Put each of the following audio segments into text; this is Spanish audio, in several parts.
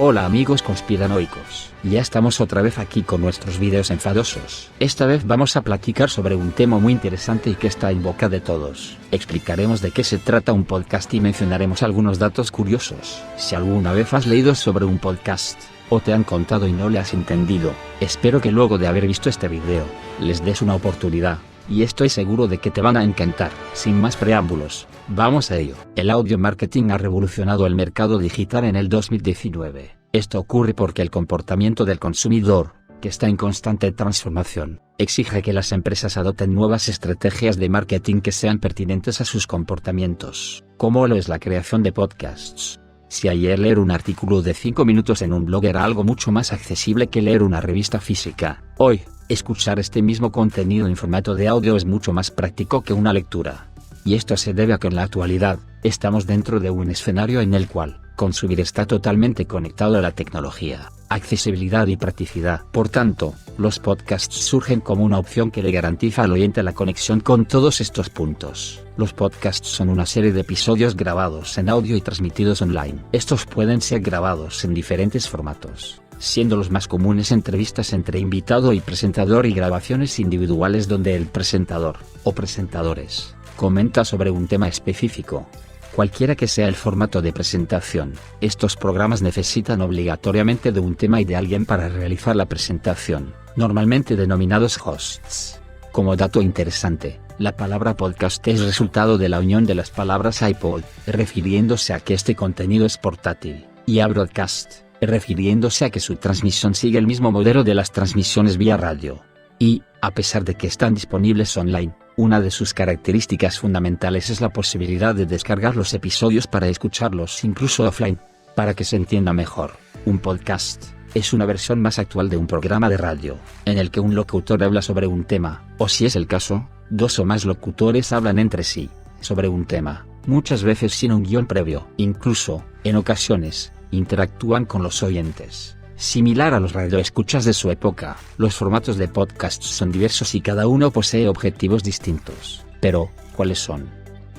Hola amigos conspiranoicos, ya estamos otra vez aquí con nuestros videos enfadosos. Esta vez vamos a platicar sobre un tema muy interesante y que está en boca de todos. Explicaremos de qué se trata un podcast y mencionaremos algunos datos curiosos. Si alguna vez has leído sobre un podcast, o te han contado y no le has entendido, espero que luego de haber visto este video, les des una oportunidad. Y estoy seguro de que te van a encantar. Sin más preámbulos, vamos a ello. El audio marketing ha revolucionado el mercado digital en el 2019. Esto ocurre porque el comportamiento del consumidor, que está en constante transformación, exige que las empresas adopten nuevas estrategias de marketing que sean pertinentes a sus comportamientos, como lo es la creación de podcasts. Si ayer leer un artículo de 5 minutos en un blog era algo mucho más accesible que leer una revista física, hoy, escuchar este mismo contenido en formato de audio es mucho más práctico que una lectura. Y esto se debe a que en la actualidad, estamos dentro de un escenario en el cual, consumir está totalmente conectado a la tecnología, accesibilidad y practicidad. Por tanto, los podcasts surgen como una opción que le garantiza al oyente la conexión con todos estos puntos. Los podcasts son una serie de episodios grabados en audio y transmitidos online. Estos pueden ser grabados en diferentes formatos, siendo los más comunes entrevistas entre invitado y presentador y grabaciones individuales donde el presentador, o presentadores, comenta sobre un tema específico. Cualquiera que sea el formato de presentación, estos programas necesitan obligatoriamente de un tema y de alguien para realizar la presentación, normalmente denominados hosts. Como dato interesante, la palabra podcast es resultado de la unión de las palabras iPod, refiriéndose a que este contenido es portátil, y a broadcast, refiriéndose a que su transmisión sigue el mismo modelo de las transmisiones vía radio. Y, a pesar de que están disponibles online, una de sus características fundamentales es la posibilidad de descargar los episodios para escucharlos incluso offline. Para que se entienda mejor, un podcast es una versión más actual de un programa de radio, en el que un locutor habla sobre un tema, o si es el caso, dos o más locutores hablan entre sí, sobre un tema, muchas veces sin un guión previo. Incluso, en ocasiones, interactúan con los oyentes. Similar a los radioescuchas de su época, los formatos de podcasts son diversos y cada uno posee objetivos distintos. Pero, ¿cuáles son?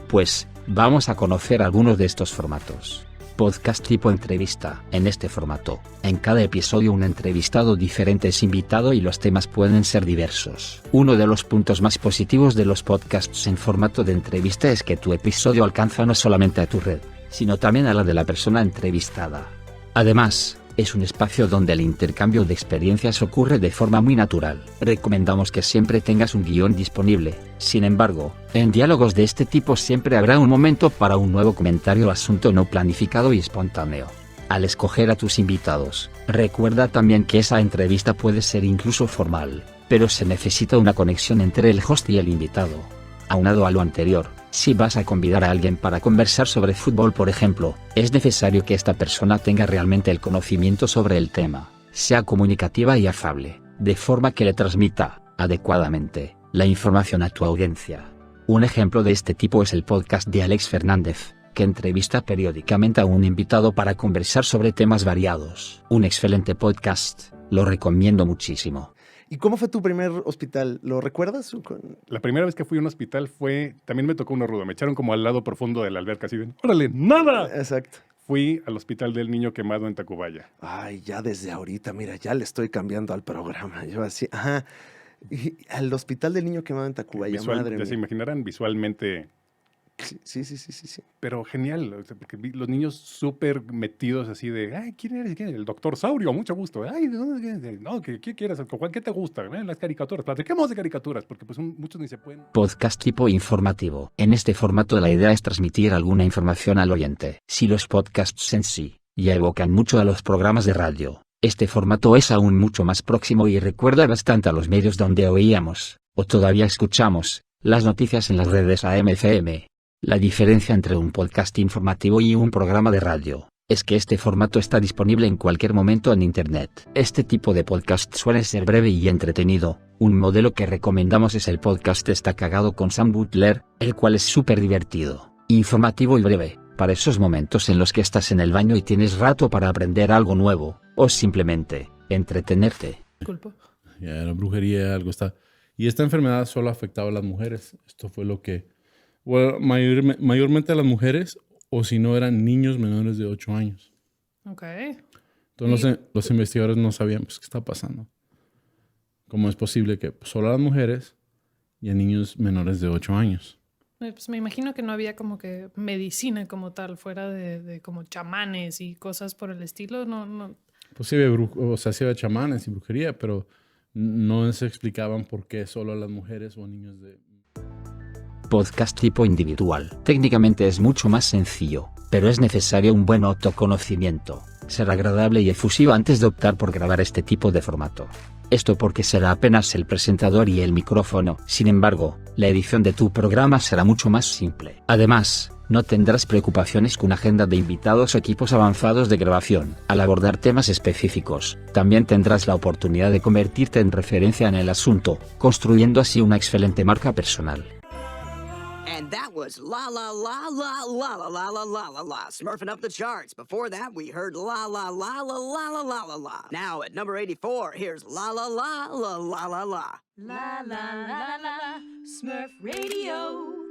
Pues, vamos a conocer algunos de estos formatos. Podcast tipo entrevista. En este formato, en cada episodio un entrevistado diferente es invitado y los temas pueden ser diversos. Uno de los puntos más positivos de los podcasts en formato de entrevista es que tu episodio alcanza no solamente a tu red, sino también a la de la persona entrevistada. Además, es un espacio donde el intercambio de experiencias ocurre de forma muy natural. Recomendamos que siempre tengas un guión disponible. Sin embargo, en diálogos de este tipo siempre habrá un momento para un nuevo comentario o asunto no planificado y espontáneo. Al escoger a tus invitados, recuerda también que esa entrevista puede ser incluso formal, pero se necesita una conexión entre el host y el invitado. Aunado a lo anterior, si vas a convidar a alguien para conversar sobre fútbol por ejemplo, es necesario que esta persona tenga realmente el conocimiento sobre el tema, sea comunicativa y afable, de forma que le transmita, adecuadamente, la información a tu audiencia. Un ejemplo de este tipo es el podcast de Alex Fernández, que entrevista periódicamente a un invitado para conversar sobre temas variados. Un excelente podcast, lo recomiendo muchísimo. ¿Y cómo fue tu primer hospital? ¿Lo recuerdas? La primera vez que fui a un hospital también me tocó uno rudo. Me echaron como al lado profundo de la alberca, así de, ¡órale, nada! Exacto. Fui al hospital del niño quemado en Tacubaya. Ay, ya desde ahorita, mira, ya le estoy cambiando al programa. Yo así, ajá. Y al hospital del niño quemado en Tacubaya, madre Ya mía. se imaginarán visualmente. Sí. Pero genial, o sea, porque vi los niños súper metidos así de, ay, ¿quién eres? El doctor Saurio, mucho gusto. Ay, ¿de dónde vienes? No, ¿qué quieres? ¿Qué te gusta? Las caricaturas. Platiquemos de caricaturas, porque pues muchos ni se pueden. Podcast tipo informativo. En este formato la idea es transmitir alguna información al oyente. Si los podcasts en sí ya evocan mucho a los programas de radio, este formato es aún mucho más próximo y recuerda bastante a los medios donde oíamos, o todavía escuchamos, las noticias en las redes AM/FM. La diferencia entre un podcast informativo y un programa de radio es que este formato está disponible en cualquier momento en Internet. Este tipo de podcast suele ser breve y entretenido. Un modelo que recomendamos es el podcast Está Cagado con Sam Butler, el cual es súper divertido, informativo y breve, para esos momentos en los que estás en el baño y tienes rato para aprender algo nuevo, o simplemente entretenerte. Disculpa. Ya era brujería, algo está. Y esta enfermedad solo afectaba a las mujeres. Esto fue lo que... Bueno, mayormente a las mujeres, o si no eran niños menores de 8 años. Ok. Entonces los investigadores no sabían pues, qué está pasando. ¿Cómo es posible que solo a las mujeres y a niños menores de 8 años? Pues me imagino que no había como que medicina como tal, fuera de como chamanes y cosas por el estilo. No. Pues sí había chamanes y brujería, pero no se explicaban por qué solo a las mujeres o a niños de... Podcast tipo individual. Técnicamente es mucho más sencillo, pero es necesario un buen autoconocimiento, ser agradable y efusivo antes de optar por grabar este tipo de formato. Esto porque será apenas el presentador y el micrófono. Sin embargo, la edición de tu programa será mucho más simple. Además, no tendrás preocupaciones con agenda de invitados o equipos avanzados de grabación. Al abordar temas específicos, también tendrás la oportunidad de convertirte en referencia en el asunto, construyendo así una excelente marca personal. And that was La La La La La La La La La La La, smurfing up the charts. Before that, we heard La La La La La La La La La. Now at number 84, here's La La La La La La La. La la la la, Smurf Radio.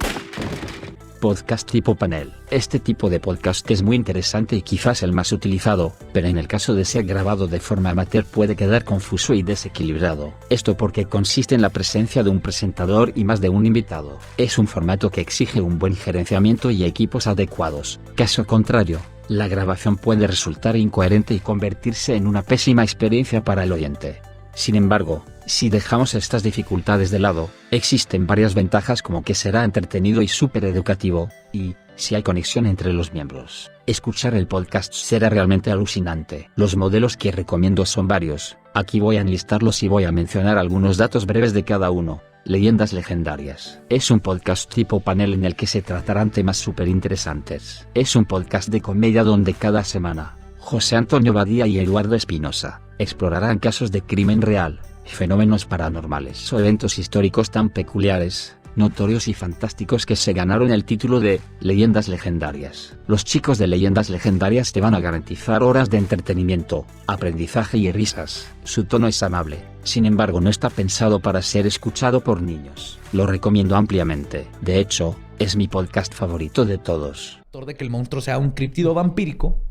Podcast tipo panel. Este tipo de podcast es muy interesante y quizás el más utilizado, pero en el caso de ser grabado de forma amateur puede quedar confuso y desequilibrado. Esto porque consiste en la presencia de un presentador y más de un invitado. Es un formato que exige un buen gerenciamiento y equipos adecuados. Caso contrario, la grabación puede resultar incoherente y convertirse en una pésima experiencia para el oyente. Sin embargo, si dejamos estas dificultades de lado, existen varias ventajas como que será entretenido y súper educativo, y, si hay conexión entre los miembros, escuchar el podcast será realmente alucinante. Los modelos que recomiendo son varios, aquí voy a enlistarlos y voy a mencionar algunos datos breves de cada uno. Leyendas legendarias. Es un podcast tipo panel en el que se tratarán temas súper interesantes. Es un podcast de comedia donde cada semana, José Antonio Badía y Eduardo Espinosa explorarán casos de crimen real, fenómenos paranormales o eventos históricos tan peculiares, notorios y fantásticos que se ganaron el título de Leyendas Legendarias. Los chicos de Leyendas Legendarias te van a garantizar horas de entretenimiento, aprendizaje y risas. Su tono es amable, sin embargo no está pensado para ser escuchado por niños. Lo recomiendo ampliamente. De hecho, es mi podcast favorito de todos. De que el monstruo sea un críptido vampírico.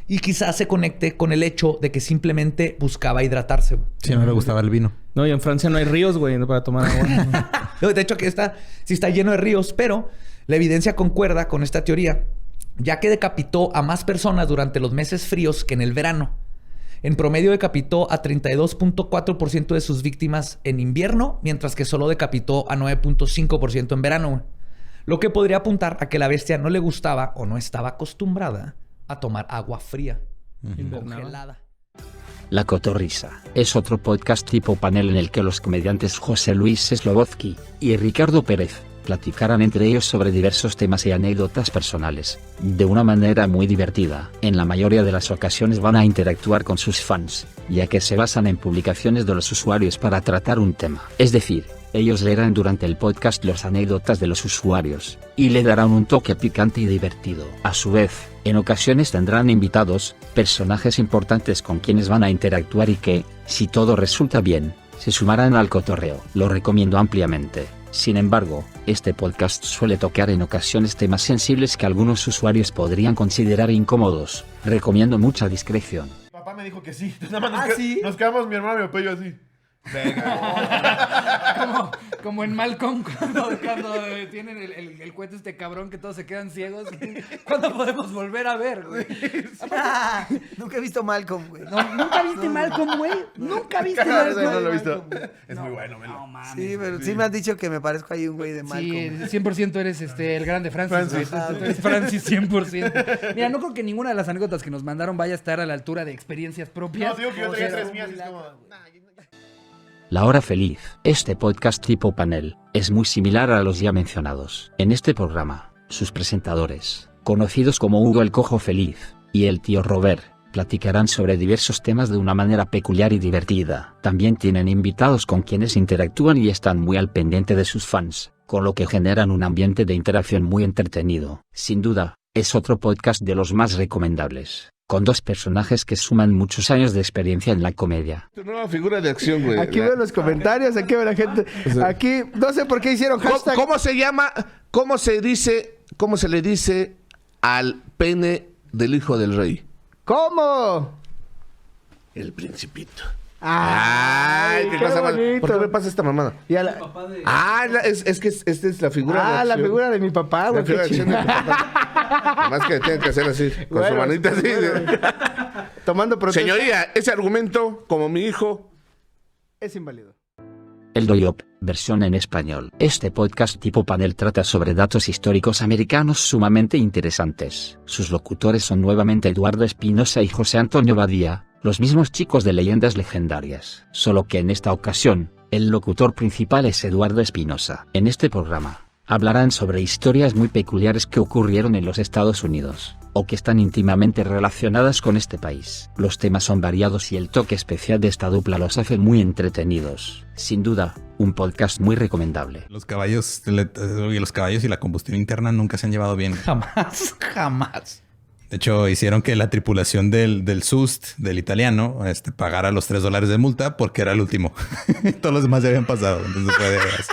Y quizás se conecte con el hecho de que simplemente buscaba hidratarse. Sí, no le gustaba el vino. No, y en Francia no hay ríos, güey, para tomar agua. De hecho, aquí sí está lleno de ríos, pero la evidencia concuerda con esta teoría, ya que decapitó a más personas durante los meses fríos que en el verano. En promedio decapitó a 32.4% de sus víctimas en invierno, mientras que solo decapitó a 9.5% en verano. Lo que podría apuntar a que la bestia no le gustaba o no estaba acostumbrada a tomar agua fría, congelada. La Cotorrisa es otro podcast tipo panel en el que los comediantes José Luis Slobodsky y Ricardo Pérez platicarán entre ellos sobre diversos temas y anécdotas personales, de una manera muy divertida. En la mayoría de las ocasiones van a interactuar con sus fans, ya que se basan en publicaciones de los usuarios para tratar un tema. Es decir, ellos leerán durante el podcast las anécdotas de los usuarios, y le darán un toque picante y divertido. A su vez, en ocasiones tendrán invitados, personajes importantes con quienes van a interactuar y que, si todo resulta bien, se sumarán al cotorreo. Lo recomiendo ampliamente. Sin embargo, este podcast suele tocar en ocasiones temas sensibles que algunos usuarios podrían considerar incómodos. Recomiendo mucha discreción. Papá me dijo que sí. Nada más nos quedamos mi hermano y mi papá y yo así. Venga. como en Malcolm cuando tienen el cuento este cabrón que todos se quedan ciegos. ¿Cuándo podemos volver a ver, güey? Nunca he visto Malcolm, güey. ¿Nunca viste Malcolm, güey? ¿Nunca viste Malcolm? No lo he visto. Es muy bueno, No mames. Sí, pero sí me han dicho que me parezco ahí un güey de Malcolm. Sí, 100% eres el grande Francis. Tú eres Francis 100%. Mira, no creo que ninguna de las anécdotas que nos mandaron vaya a estar a la altura de experiencias propias. No, digo que yo traía 3 mías. Es como... La Hora Feliz. Este podcast tipo panel es muy similar a los ya mencionados. En este programa, sus presentadores, conocidos como Hugo el Cojo Feliz y el Tío Robert, platicarán sobre diversos temas de una manera peculiar y divertida. También tienen invitados con quienes interactúan y están muy al pendiente de sus fans, con lo que generan un ambiente de interacción muy entretenido. Sin duda, es otro podcast de los más recomendables, con 2 personajes que suman muchos años de experiencia en la comedia. Tu nueva figura de acción, güey. Aquí veo los comentarios, aquí veo la gente. Aquí, no sé por qué hicieron hashtag. ¿Cómo se llama? ¿Cómo se le dice al pene del hijo del rey? ¿Cómo? El Principito. Ay, ¿qué qué pasa? bonito. ¿Por qué me pasa esta mamada? Y Es que esta es la figura de la acción. figura de mi papá, güey. La figura de qué acción de chingada. tu papá. Más que tienen que hacer así, con Bueno, su manita así. bueno. Tomando protesta. Señoría, ese argumento, como mi hijo, Es inválido. El Doyop, versión en español. Este podcast tipo panel trata sobre datos históricos americanos sumamente interesantes. Sus locutores son nuevamente Eduardo Espinosa y José Antonio Badía, los mismos chicos de Leyendas Legendarias. Solo que en esta ocasión, el locutor principal es Eduardo Espinosa. En este programa, hablarán sobre historias muy peculiares que ocurrieron en los Estados Unidos, o que están íntimamente relacionadas con este país. Los temas son variados y el toque especial de esta dupla los hace muy entretenidos. Sin duda, un podcast muy recomendable. Los caballos y la combustión interna nunca se han llevado bien. Jamás. De hecho, hicieron que la tripulación del SUST, del italiano, pagara los $3 de multa porque era el último. Todos los demás ya habían pasado. Entonces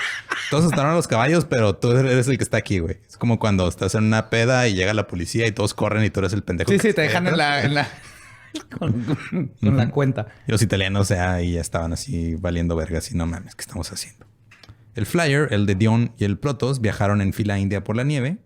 todos estaban a los caballos, pero tú eres el que está aquí, güey. Es como cuando estás en una peda y llega la policía y todos corren y tú eres el pendejo. Sí, te dejan en la... con la cuenta. Y los italianos ya estaban así valiendo vergas y no mames, ¿qué estamos haciendo? El Flyer, el de Dion y el Protos viajaron en fila india por la nieve.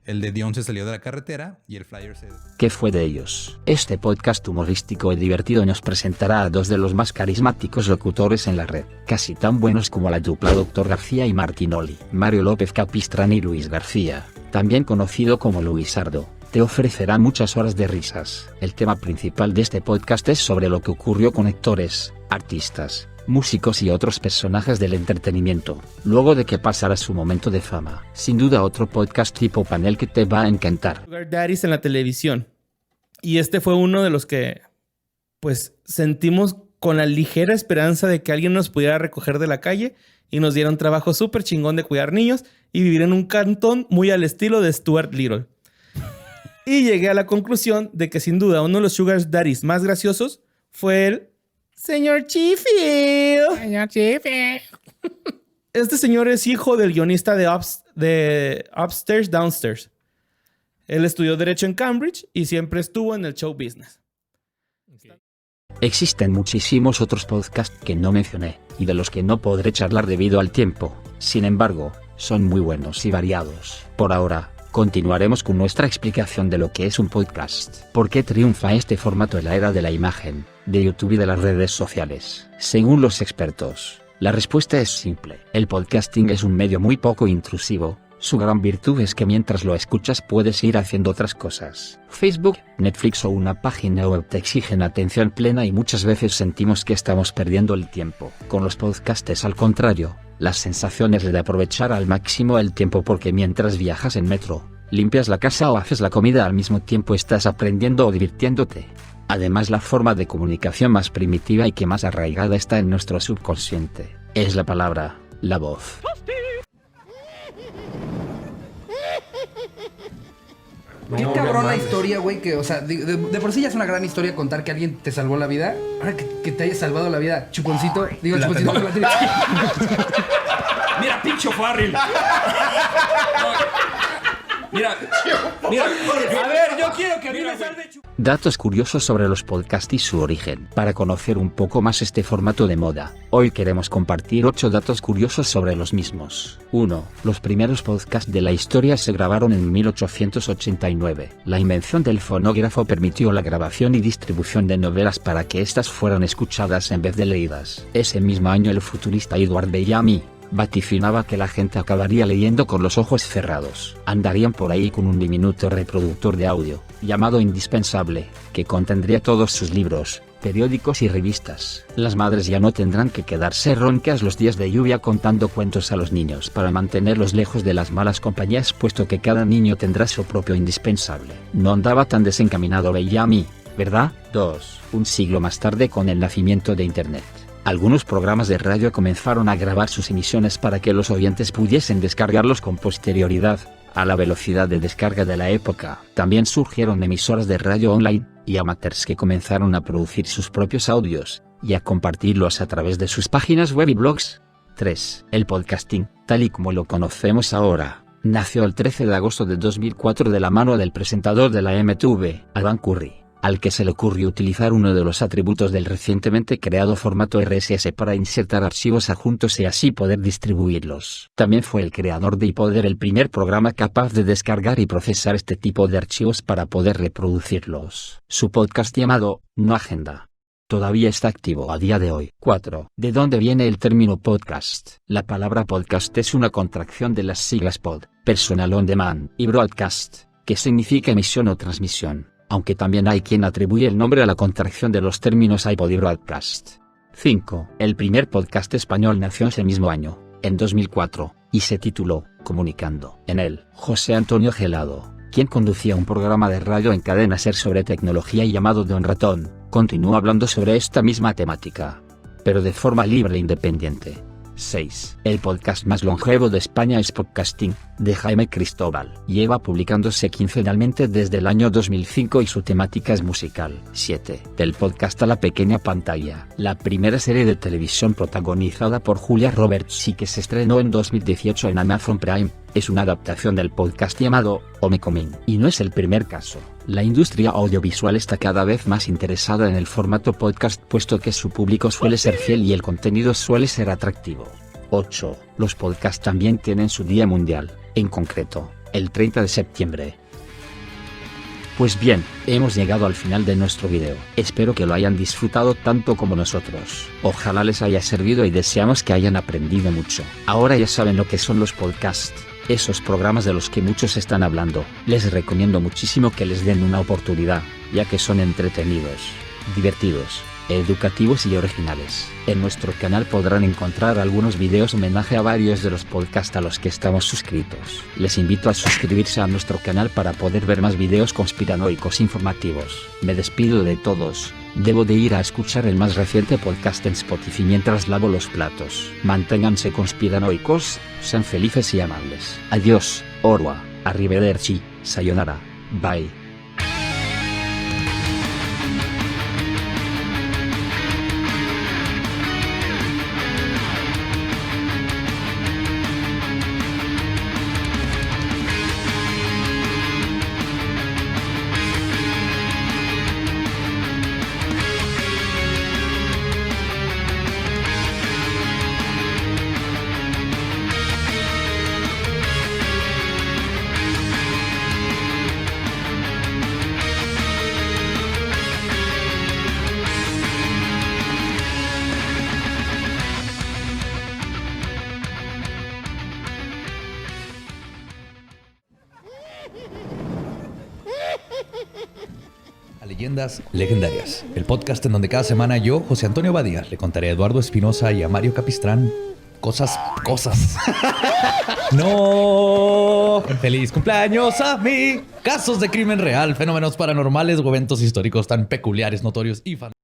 El de Dion se salió de la carretera y el Flyer se... ¿Qué fue de ellos? Este podcast humorístico y divertido nos presentará a dos de los más carismáticos locutores en la red, casi tan buenos como la dupla Dr. García y Martinoli. Mario López Capistrán y Luis García, también conocido como Luisardo, te ofrecerá muchas horas de risas. El tema principal de este podcast es sobre lo que ocurrió con actores, artistas, músicos y otros personajes del entretenimiento, luego de que pasara su momento de fama. Sin duda otro podcast tipo panel que te va a encantar. Sugar Daddies en la televisión. Y este fue uno de los que, pues, sentimos con la ligera esperanza de que alguien nos pudiera recoger de la calle y nos diera un trabajo súper chingón de cuidar niños y vivir en un cantón muy al estilo de Stuart Little. Y llegué a la conclusión de que sin duda uno de los Sugar Daddies más graciosos fue el Señor Chifield. Señor Chifield. Este señor es hijo del guionista de Upstairs, Downstairs. Él estudió Derecho en Cambridge y siempre estuvo en el show business. Existen muchísimos otros podcasts que no mencioné, y de los que no podré charlar debido al tiempo. Sin embargo, son muy buenos y variados. Por ahora, continuaremos con nuestra explicación de lo que es un podcast. ¿Por qué triunfa este formato en la era de la imagen, de YouTube y de las redes sociales? Según los expertos, la respuesta es simple. El podcasting es un medio muy poco intrusivo. Su gran virtud es que mientras lo escuchas puedes ir haciendo otras cosas. Facebook, Netflix o una página web te exigen atención plena y muchas veces sentimos que estamos perdiendo el tiempo. Con los podcasts al contrario, la sensación es de aprovechar al máximo el tiempo porque mientras viajas en metro, limpias la casa o haces la comida al mismo tiempo estás aprendiendo o divirtiéndote. Además, la forma de comunicación más primitiva y que más arraigada está en nuestro subconsciente es la palabra, la voz. Qué cabrona historia, güey, que, o sea, de por sí ya es una gran historia contar que alguien te salvó la vida. Ahora que te haya salvado la vida, Chuponcito. Digo, Chuponcito. Mira, pincho Farrell. Mira. A ver, yo quiero que a mí me salve Datos curiosos sobre los podcasts y su origen. Para conocer un poco más este formato de moda, hoy queremos compartir 8 datos curiosos sobre los mismos. 1. Los primeros podcasts de la historia se grabaron en 1889. La invención del fonógrafo permitió la grabación y distribución de novelas para que éstas fueran escuchadas en vez de leídas. Ese mismo año el futurista Edward Bellamy vaticinaba que la gente acabaría leyendo con los ojos cerrados. Andarían por ahí con un diminuto reproductor de audio, llamado indispensable, que contendría todos sus libros, periódicos y revistas. Las madres ya no tendrán que quedarse roncas los días de lluvia contando cuentos a los niños para mantenerlos lejos de las malas compañías, puesto que cada niño tendrá su propio indispensable. No andaba tan desencaminado Bellamy, ¿verdad? 2. Un siglo más tarde, con el nacimiento de Internet, algunos programas de radio comenzaron a grabar sus emisiones para que los oyentes pudiesen descargarlos con posterioridad, a la velocidad de descarga de la época. También surgieron emisoras de radio online, y amateurs que comenzaron a producir sus propios audios, y a compartirlos a través de sus páginas web y blogs. 3. El podcasting, tal y como lo conocemos ahora, nació el 13 de agosto de 2004 de la mano del presentador de la MTV, Adam Curry. al que se le ocurrió utilizar uno de los atributos del recientemente creado formato RSS para insertar archivos adjuntos y así poder distribuirlos. También fue el creador de iPodder, el primer programa capaz de descargar y procesar este tipo de archivos para poder reproducirlos. Su podcast llamado No Agenda todavía está activo a día de hoy. 4. ¿De dónde viene el término podcast? La palabra podcast es una contracción de las siglas pod, personal on demand, y broadcast, que significa emisión o transmisión, aunque también hay quien atribuye el nombre a la contracción de los términos iPod y broadcast. 5. El primer podcast español nació ese mismo año, en 2004, y se tituló Comunicando. En él, José Antonio Gelado, quien conducía un programa de radio en cadena SER sobre tecnología llamado Don Ratón, continuó hablando sobre esta misma temática, pero de forma libre e independiente. 6. El podcast más longevo de España es Podcasting, de Jaime Cristóbal. Lleva publicándose quincenalmente desde el año 2005 y su temática es musical. 7. Del podcast a la pequeña pantalla. La primera serie de televisión protagonizada por Julia Roberts y que se estrenó en 2018 en Amazon Prime, es una adaptación del podcast llamado Homecoming. Y no es el primer caso. La industria audiovisual está cada vez más interesada en el formato podcast puesto que su público suele ser fiel y el contenido suele ser atractivo. 8. Los podcasts también tienen su día mundial, en concreto, el 30 de septiembre. Pues bien, hemos llegado al final de nuestro video. Espero que lo hayan disfrutado tanto como nosotros. Ojalá les haya servido y deseamos que hayan aprendido mucho. Ahora ya saben lo que son los podcasts, esos programas de los que muchos están hablando. Les recomiendo muchísimo que les den una oportunidad, ya que son entretenidos, divertidos, educativos y originales. En nuestro canal podrán encontrar algunos videos homenaje a varios de los podcasts a los que estamos suscritos. Les invito a suscribirse a nuestro canal para poder ver más videos conspiranoicos informativos. Me despido de todos. Debo de ir a escuchar el más reciente podcast en Spotify mientras lavo los platos. Manténganse conspiranoicos, sean felices y amables. Adiós, Orwa, arrivederci, sayonara, bye. Leyendas Legendarias, el podcast en donde cada semana yo, José Antonio Badía, le contaré a Eduardo Espinosa y a Mario Capistrán cosas. ¡No! ¡Feliz cumpleaños a mí! Casos de crimen real, fenómenos paranormales o eventos históricos tan peculiares, notorios y fantásticos.